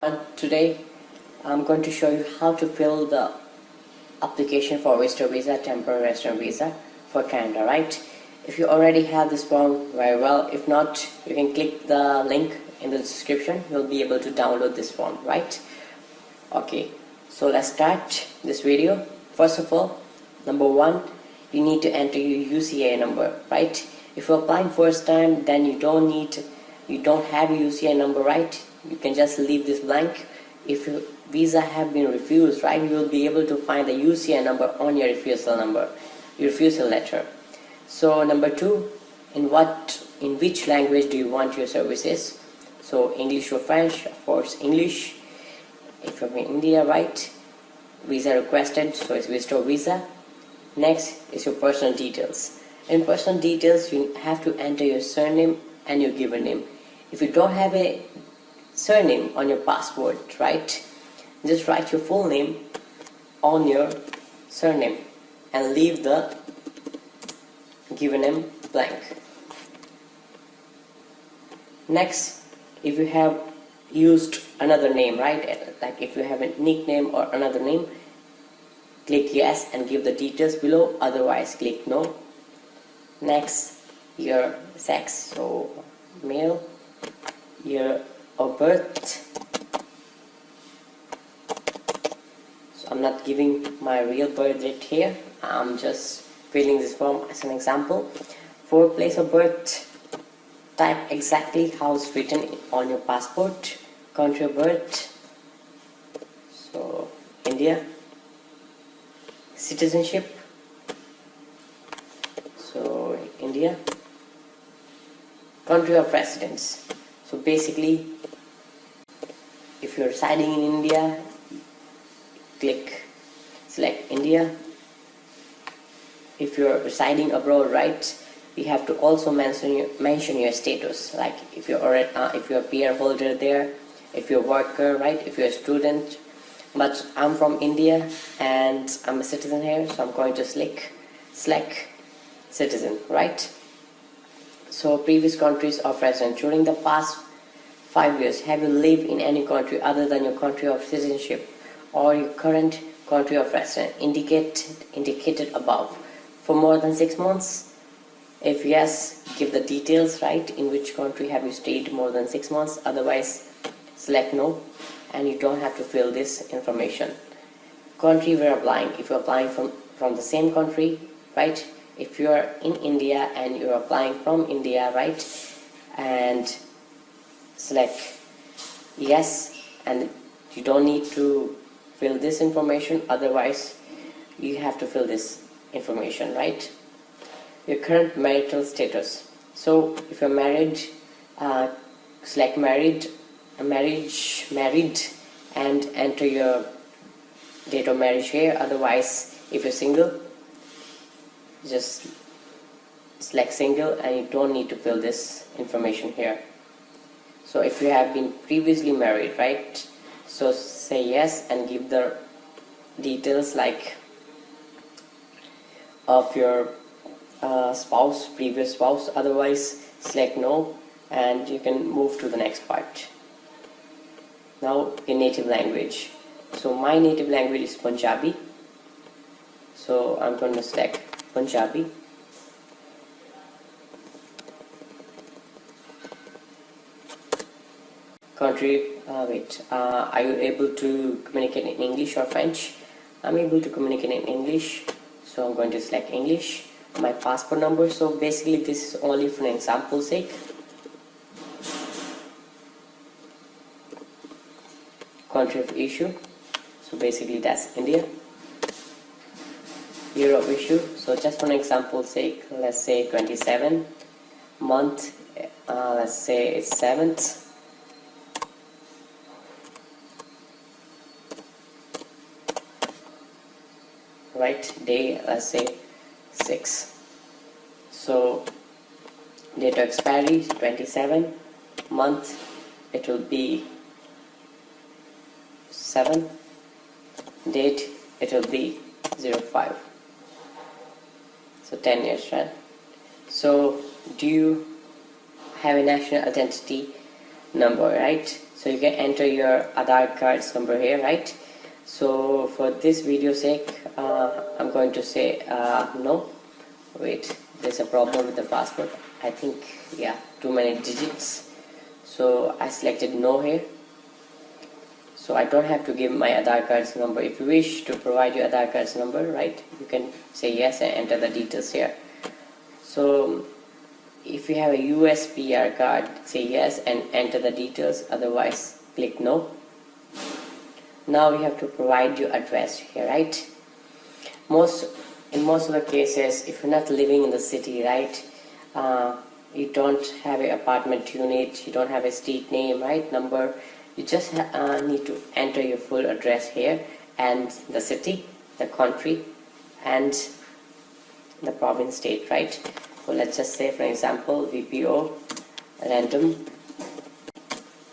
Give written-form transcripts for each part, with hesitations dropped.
Today I'm going to show you how to fill the application for visitor visa, temporary resident visa for Canada, right? If you already have this form, very well. If not, you can click the link in the description. You'll be able to download this form, right? Okay, so let's start this video. First of all, number one, you need to enter your UCI number, right? If you're applying first time, then you don't have a UCI number, right? You can just leave this blank. If your visa have been refused, right, you will be able to find the UCI number on your refusal letter. So number two, in which language do you want your services? So English or French? Of course English. If you're in India, right, visa requested, so it's visitor visa. Next is your personal details. In personal details, you have to enter your surname and your given name. If you don't have a surname on your passport, right, just write your full name on your surname and leave the given name blank. Next, if you have used another name, right, like if you have a nickname or another name, click yes and give the details below, otherwise click no. Next, your sex, so male. Year of birth, so I'm not giving my real birth date here, I'm just filling this form as an example. For place of birth, type exactly how it's written on your passport. Country of birth, so India. Citizenship, so India. Country of residence, so basically if you're residing in India, select India. If you're residing abroad, right, you have to also mention your status, like if you're a PR holder there, if you're a worker, right, if you're a student. But I'm from India and I'm a citizen here, so I'm going to select citizen, right? So previous countries of residence. During the past 5 years, have you lived in any country other than your country of citizenship or your current country of residence indicated above for more than 6 months? If yes, give the details, right, in which country have you stayed more than 6 months, otherwise select no and you don't have to fill this information. Country we're applying, if you're applying from the same country, right, if you're in India and you're applying from India, right, and select yes, and you don't need to fill this information, otherwise you have to fill this information, right? Your current marital status, so if you're married, select married and enter your date of marriage here, otherwise if you're single, just select single and you don't need to fill this information here. So if you have been previously married, right, so say yes and give the details like of your previous spouse, otherwise select no and you can move to the next part. Now your native language, so my native language is Punjabi, so I'm going to select Punjabi. Country, are you able to communicate in English or French? I'm able to communicate in English, so I'm going to select English. My passport number, so basically this is only for an example sake. Country of issue, so basically that's India. Year of issue, so just for an example sake, let's say 27. Month, let's say it's 7th. Right, day, let's say 6. So date of expiry 27. Month, it will be 7. Date, it will be 05. So 10 years, right? So do you have a national identity number, right? So you can enter your Aadhaar card's number here, right? So for this video sake, I'm going to say no. Wait, there's a problem with the passport. I think, yeah, too many digits. So I selected no here. So I don't have to give my Aadhaar card's number. If you wish to provide your Aadhaar card's number, right, you can say yes and enter the details here. So if you have a US PR card, say yes and enter the details, otherwise click no. Now we have to provide your address here, right? In most of the cases, if you're not living in the city, right, you don't have an apartment unit, you don't have a street name, right, number, you just need to enter your full address here and the city, the country, and the province, state, right? So let's just say, for example, VPO random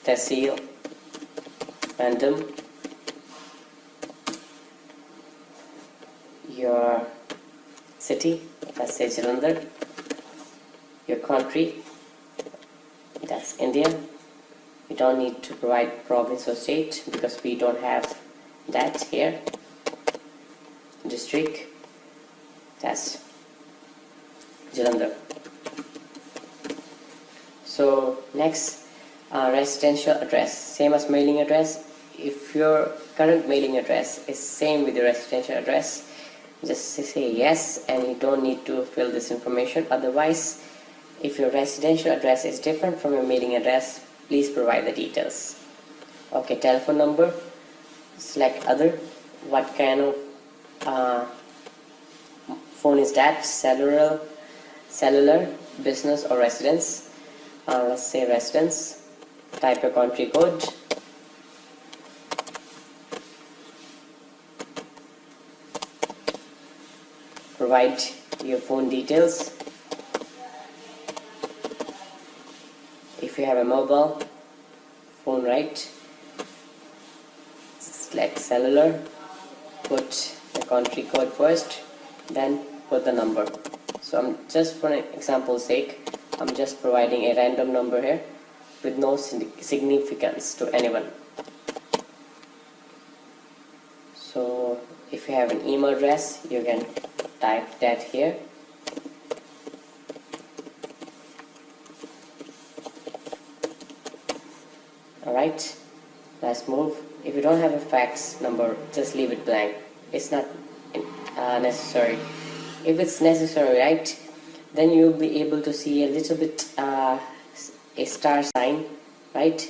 tehsil random, your city, let's say Jalandhar, your country, that's India. You don't need to provide province or state because we don't have that here. District, that's Jalandhar. So next, residential address, same as mailing address. If your current mailing address is same with your residential address, just say yes and you don't need to fill this information. Otherwise, if your residential address is different from your mailing address, please provide the details. Okay, telephone number, select other. What kind of phone is that? Cellular, business or residence? Let's say residence. Type your country code. Provide your phone details. If you have a mobile phone, right, select cellular, put the country code first, then put the number. So I'm just, for an example's sake, I'm just providing a random number here with no significance to anyone. So if you have an email address, you can type that here. Alright, let's move. If you don't have a fax number, just leave it blank. It's not necessary. If it's necessary, right, then you'll be able to see a little bit a star sign, right,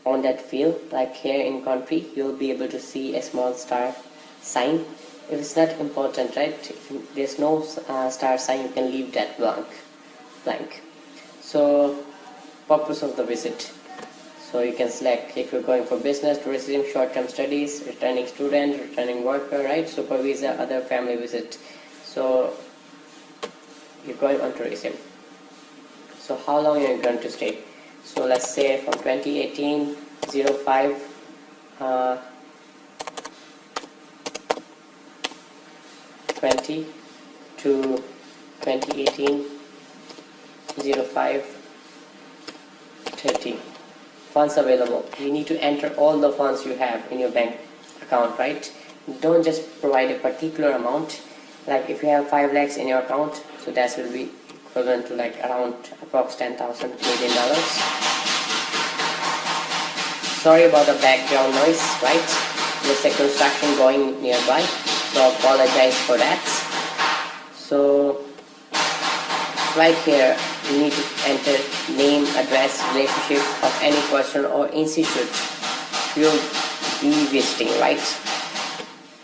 on that field. Like here in country, you'll be able to see a small star sign. If it's not important, right, if there's no star sign, you can leave that blank. So purpose of the visit. So you can select if you're going for business, tourism, short-term studies, returning student, returning worker, right, super visa, other family visit. So you're going on tourism. So how long are you going to stay? So let's say from 2018 05 20 to 2018 05 30. Funds available. You need to enter all the funds you have in your bank account, right? Don't just provide a particular amount. Like if you have 5 lakhs in your account, so that will be equivalent to like around approx 10,000 Canadian dollars. Sorry about the background noise, right? There's a construction going nearby, so apologize for that. So right here, you need to enter name, address, relationship of any person or institute you'll be visiting, right?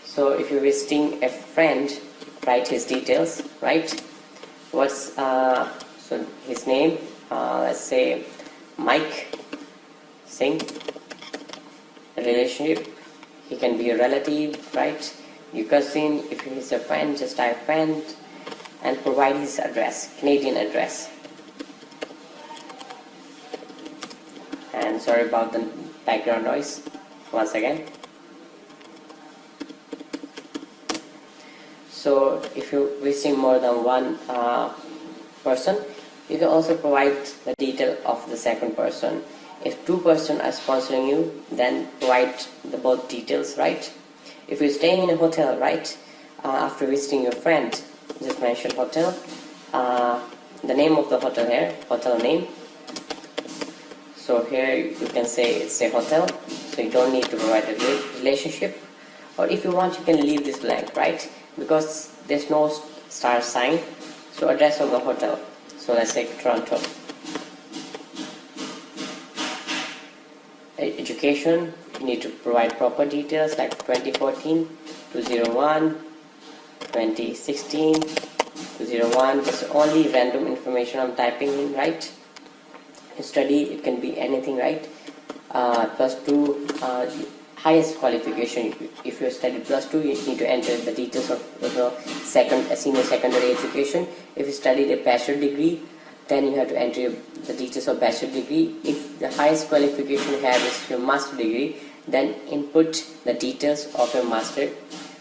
So if you're visiting a friend, write his details, right? What's so his name? Let's say Mike Singh. Relationship, he can be a relative, right? Your cousin. If he's a friend, just type friend and provide his address, Canadian address. And sorry about the background noise once again. So if you're visiting more than one person, you can also provide the detail of the second person. If two persons are sponsoring you, then provide the both details, right? If you're staying in a hotel, right, after visiting your friend, just mention hotel, the name of the hotel here, hotel name. So here you can say it's a hotel, so you don't need to provide a relationship. Or if you want, you can leave this blank, right? Because there's no star sign. So address of the hotel. So let's say Toronto. Education, you need to provide proper details like 2014 to 01, 2016 to 01. This is only random information I'm typing in, right? Study, it can be anything, right? +2, highest qualification. If you studied +2, you need to enter the details of senior secondary education. If you studied a bachelor degree, then you have to enter the details of bachelor degree. If the highest qualification you have is your master degree, then input the details of your master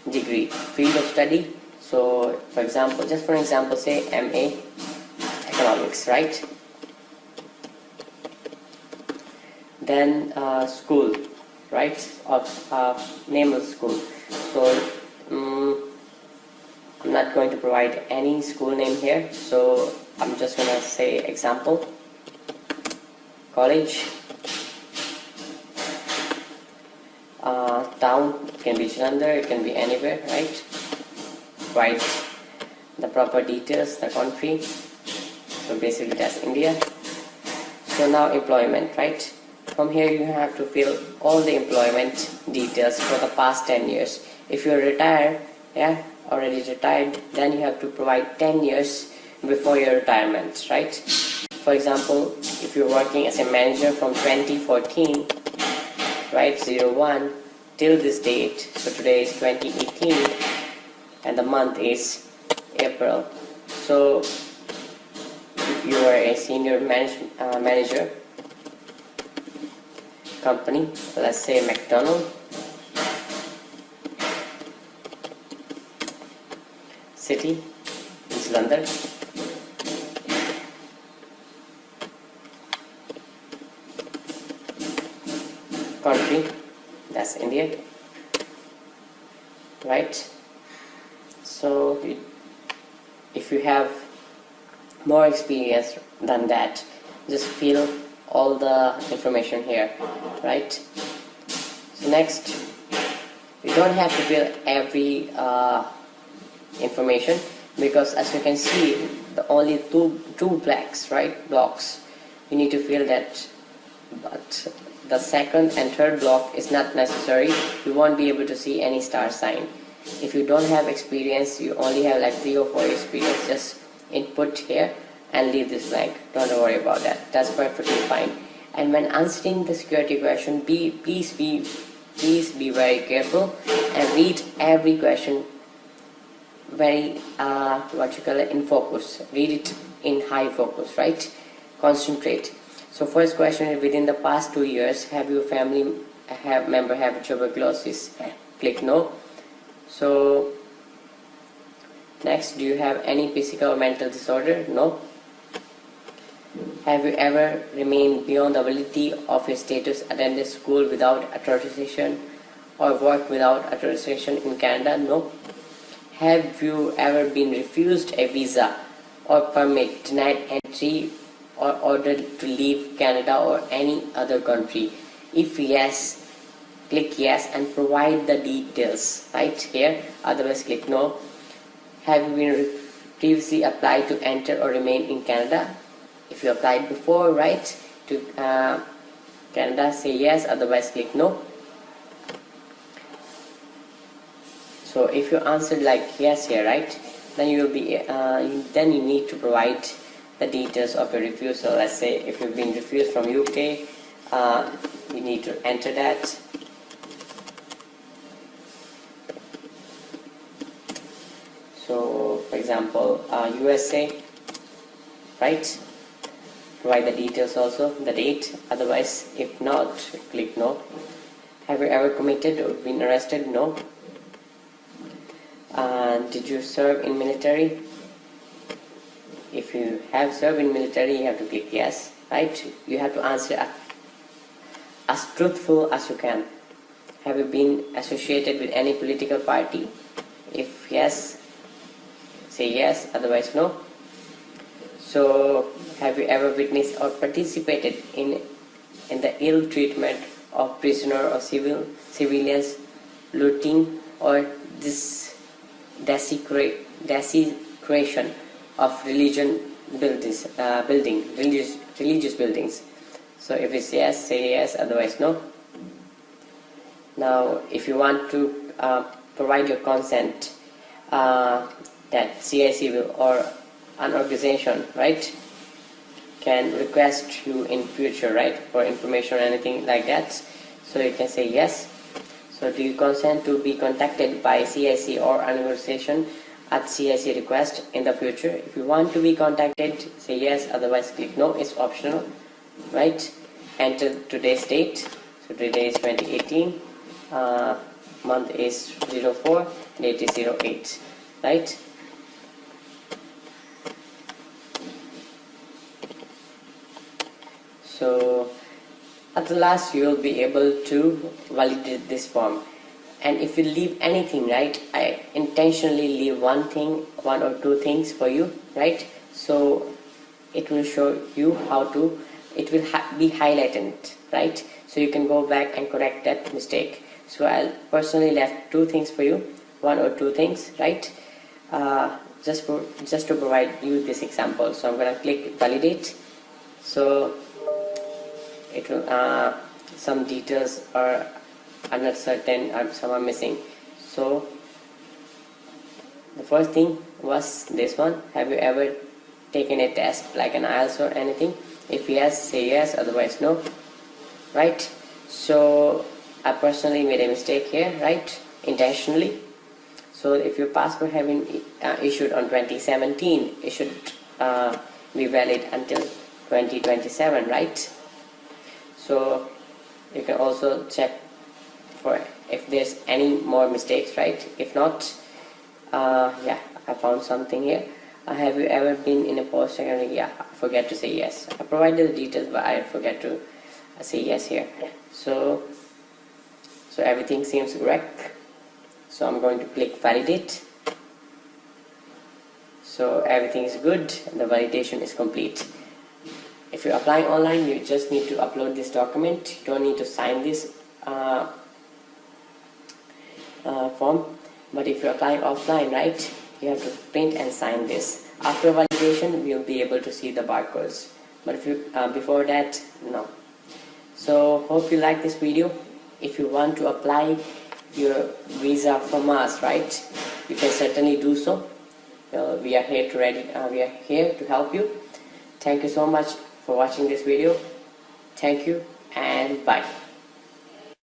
degree. Field of study, so for example, just for example, say MA economics, right? Then school, right? Or name of school. So I'm not going to provide any school name here, so I'm just gonna say example college. Town, it can be Jalandhar, it can be anywhere, right? Write the proper details, the country, so basically that's India. So now employment, right? From here you have to fill all the employment details for the past 10 years. If you're retired, yeah, already retired, then you have to provide 10 years before your retirement, right? For example, if you're working as a manager from 2014, right, 01 till this date, so today is 2018 and the month is April. So you are a senior manager company, let's say McDonald, city is London, country, that's India, right? So if you have more experience than that, just fill all the information here, right? So next, you don't have to fill every information, because as you can see, the only two blocks, right, blocks, you need to fill that, but the second and third block is not necessary. You won't be able to see any star sign. If you don't have experience, you only have like 3 or 4 experience, just input here and leave this blank. Don't worry about that. That's perfectly fine. And when answering the security question, please be very careful and read every question very in focus. Read it in high focus, right? Concentrate. So first question is, within the past 2 years, have your family member have tuberculosis? Click no. So next, do you have any physical or mental disorder? No. Have you ever remained beyond the ability of your status, attended school without authorization or worked without authorization in Canada? No. Have you ever been refused a visa or permit, denied entry or ordered to leave Canada or any other country? If yes, click yes and provide the details right here, otherwise click no. Have you been previously applied to enter or remain in Canada? If you applied before, right, to Canada, say yes, otherwise click no. So if you answered like yes here, right, then you will be then you need to provide the details of your refusal. Let's say if you've been refused from UK, you need to enter that. So for example, USA, right, provide the details also, the date, otherwise if not, click no. Have you ever committed or been arrested? No. Did you serve in military? If you have served in military, you have to click yes, right? You have to answer as truthful as you can. Have you been associated with any political party? If yes, say yes, otherwise no. So, have you ever witnessed or participated in the ill treatment of prisoner or civilians, looting, or this desecration of religious buildings? So if it's yes, say yes, otherwise no. Now, if you want to provide your consent that CIC will or an organization, right, can request you in future, right, for information or anything like that, so you can say yes. So do you consent to be contacted by CIC or an organization at CIC request in the future? If you want to be contacted, say yes, otherwise click no, it's optional, right? Enter today's date. So today is 2018, month is 04, date is 08, right? So at the last you will be able to validate this form. And if you leave anything, right, I intentionally leave one or two things for you, right? So it will show you how to, it will be highlighted, right? So you can go back and correct that mistake. So I'll personally left two things for you, one or two things, right? Just to provide you this example. So I'm gonna click validate. So it will some details are not certain, some are missing. So the first thing was this one: have you ever taken a test like an IELTS or anything? If yes, say yes, otherwise no, right? So I personally made a mistake here, right, intentionally. So if your passport have been issued on 2017, it should be valid until 2027, right? So you can also check for if there's any more mistakes, right? If not, yeah, I found something here. Have you ever been in a post-secondary? Yeah, I forget to say yes. I provided the details, but I forget to say yes here. So everything seems correct. So I'm going to click validate. So everything is good, and the validation is complete. If you're applying online, you just need to upload this document. You don't need to sign this form. But if you're applying offline, right, you have to print and sign this. After validation, you'll be able to see the barcodes. But if you before that, no. So hope you like this video. If you want to apply your visa from us, right, you can certainly do so. We are here to help you. Thank you so much for watching this video. Thank you and bye.